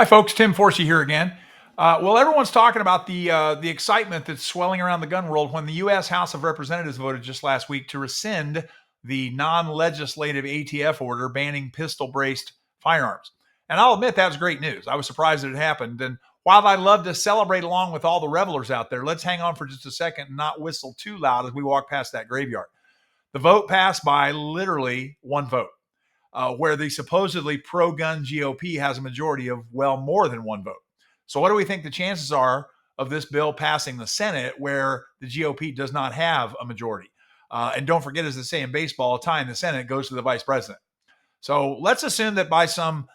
Hi, folks. Tim Forshey here again. Well, everyone's talking about the excitement that's swelling around the gun world when the U.S. House of Representatives voted just last week to rescind the non-legislative ATF order banning pistol-braced firearms. And I'll admit that was great news. I was surprised that it happened. And while I'd love to celebrate along with all the revelers out there, let's hang on for just a second and not whistle too loud as we walk past that graveyard. The vote passed by literally one vote, where the supposedly pro-gun GOP has a majority of, well, more than one vote. So what do we think the chances are of this bill passing the Senate where the GOP does not have a majority? And don't forget, as they say in baseball, a tie in the Senate goes to the vice president. So let's assume that by some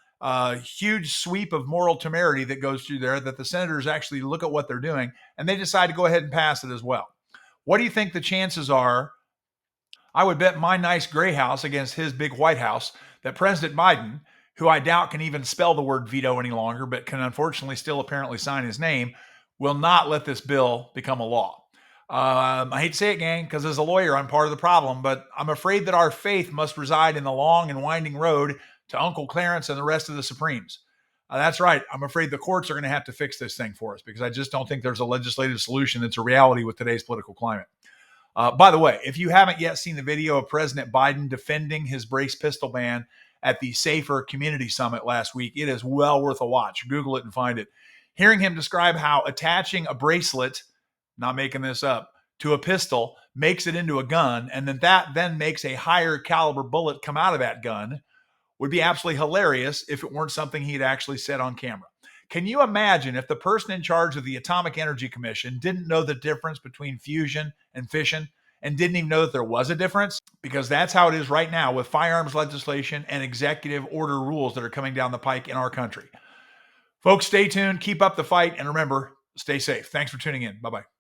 huge sweep of moral temerity that goes through there, that the senators actually look at what they're doing and they decide to go ahead and pass it as well. What do you think the chances are? I would bet my nice gray house against his big white house that President Biden, who I doubt can even spell the word veto any longer, but can unfortunately still apparently sign his name, will not let this bill become a law. I hate to say it, gang, because as a lawyer, I'm part of the problem, but I'm afraid that our faith must reside in the long and winding road to Uncle Clarence and the rest of the Supremes. That's right. I'm afraid the courts are going to have to fix this thing for us because I just don't think there's a legislative solution that's a reality with today's political climate. By the way, if you haven't yet seen the video of President Biden defending his brace pistol ban at the Safer Community Summit last week, it is well worth a watch. Google it and find it. Hearing him describe how attaching a bracelet, not making this up, to a pistol makes it into a gun, and that then makes a higher caliber bullet come out of that gun would be absolutely hilarious if it weren't something he'd actually said on camera. Can you imagine if the person in charge of the Atomic Energy Commission didn't know the difference between fusion and fission and didn't even know that there was a difference? Because that's how it is right now with firearms legislation and executive order rules that are coming down the pike in our country. Folks, stay tuned, keep up the fight, and remember, stay safe. Thanks for tuning in. Bye-bye.